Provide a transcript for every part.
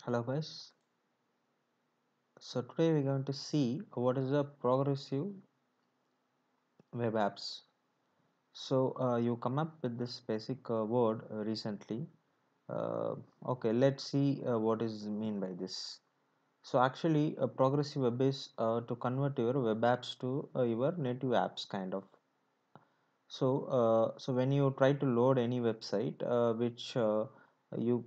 Hello guys. So today we're going to see what is a progressive web apps. So you come up with this basic word recently. Okay, let's see what is mean by this. So actually, a progressive web is to convert your web apps to your native apps kind of. So when you try to load any website, which you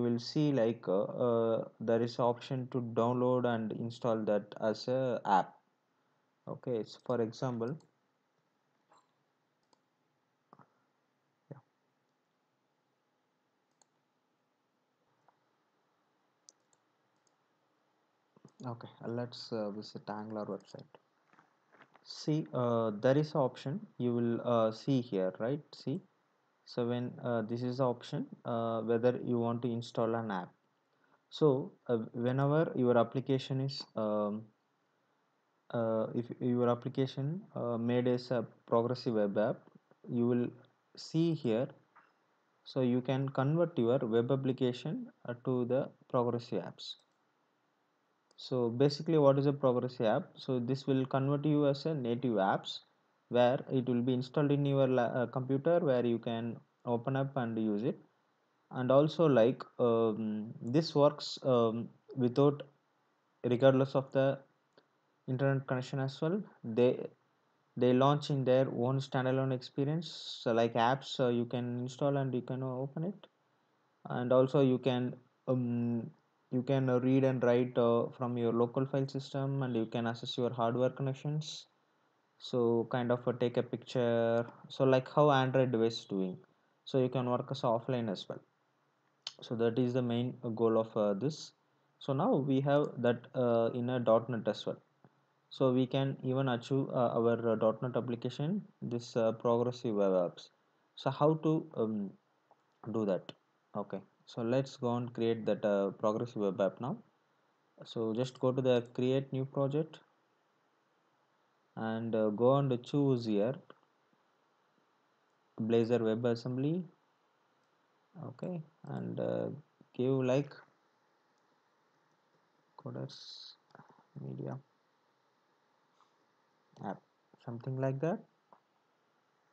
will see like there is option to download and install that as a app. Okay, so for example, yeah, okay, let's visit Angular website. See, there is an option you will see here, right? See, so when this is the option whether you want to install an app. So whenever your application is if your application made as a progressive web app, you will see here. So you can convert your web application to the progressive apps. So basically, what is a progressive app? So this will convert you as a native apps where it will be installed in your computer where you can open up and use it. And also like this works without regardless of the internet connection as well. They launch in their own standalone experience. So like apps you can install and you can open it, and also um, you can read and write from your local file system, and you can access your hardware connections. So kind of take a picture, so like how Android device is doing. So you can work as offline as well. So that is the main goal of this. So now we have that in a .NET as well. So we can even achieve our .NET application this progressive web apps. So how to do that? Okay, so let's go and create that progressive web app now. So just go to the create new project and go and choose here Blazor WebAssembly. Okay, and give like coders media app, something like that.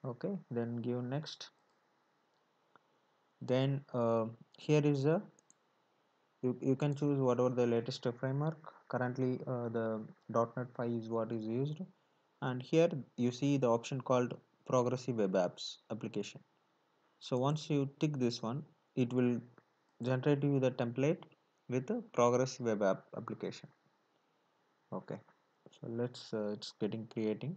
Okay, then give next. Then here is a you can choose whatever the latest framework. Currently the .NET 5 is what is used, and here you see the option called progressive web apps application. So once you tick this one, it will generate you the template with the progressive web app application. Okay, so let's it's getting creating.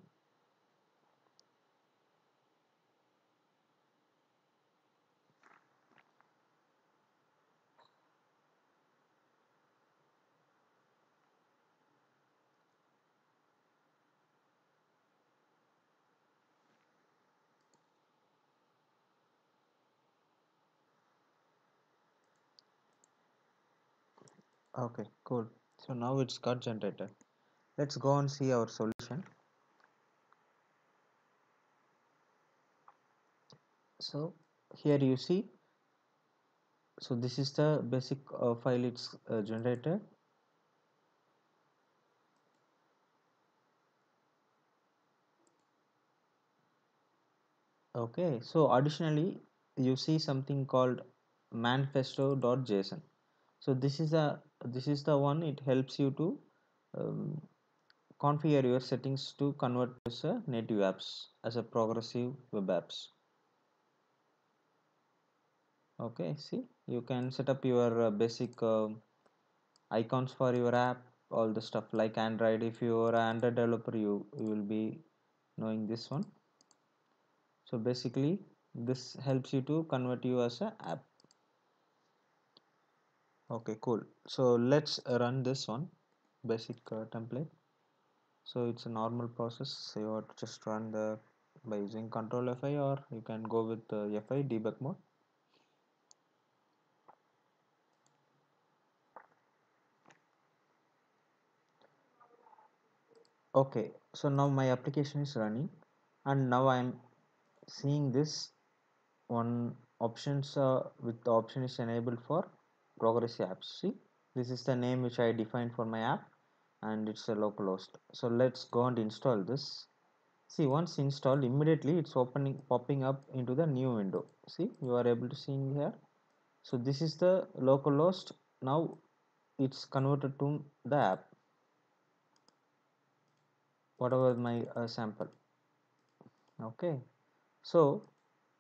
Okay, cool. So now it's got generated. Let's go and see our solution. So here you see, so this is the basic file it's generated. Okay, so additionally you see something called manifesto.json. So this is the one, it helps you to um, configure your settings to convert as a native apps as a progressive web apps. Okay, see, you can set up your basic icons for your app, all the stuff like Android. If you are an Android developer, you will be knowing this one. So basically this helps you to convert you as a app. Okay, cool. So let's run this one basic template. So it's a normal process. So you have to just run the by using Control Fi, or you can go with Fi debug mode. Okay, so now my application is running, and now I'm seeing this one options with the option is enabled for progressive apps. See, This is the name which I defined for my app, and it's a localhost. So let's go and install this. See, once installed, immediately it's opening, popping up into the new window. See, you are able to see in here. So this is the localhost. Now it's converted to the app, whatever my sample. Okay, so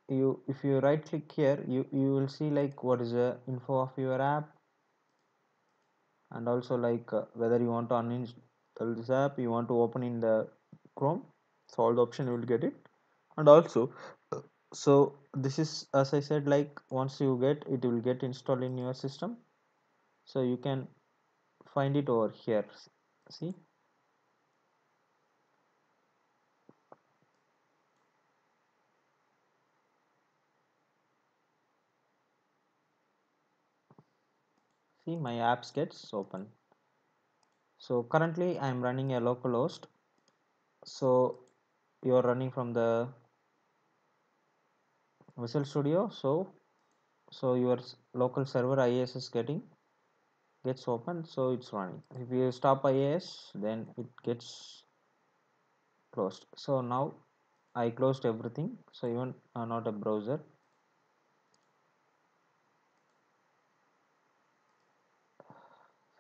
if you right click here, you will see like what is the info of your app, and also like whether you want to uninstall this app, you want to open in the Chrome. So all the option you will get it. And also so this is, as I said, like once you get it, will get installed in your system. So you can find it over here. See, see my apps gets open. So currently I am running a local host. So you are running from the Visual Studio. So your local server IIS is gets open, so it's running. If you stop IIS, then it gets closed. So now I closed everything, so even not a browser.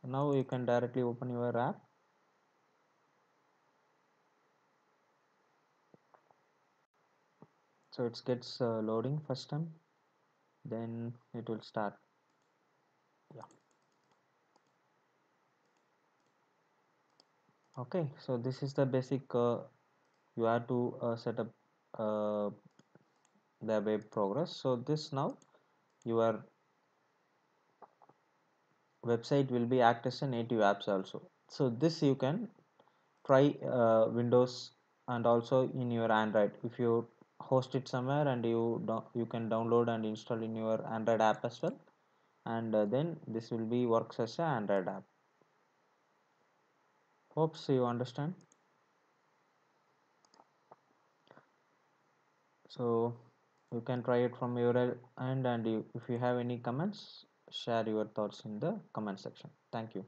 So now you can directly open your app. So it gets loading first time, then it will start. Yeah. Okay, so this is the basic. You have to set up uh, the web progress. So this now your website will be act as a native apps also. So this you can try Windows and also in your Android. If you host it somewhere and you can download and install in your Android app as well, and then this will be works as a Android app. Hopes you understand. So you can try it from your end, and if you have any comments, share your thoughts in the comment section. Thank you.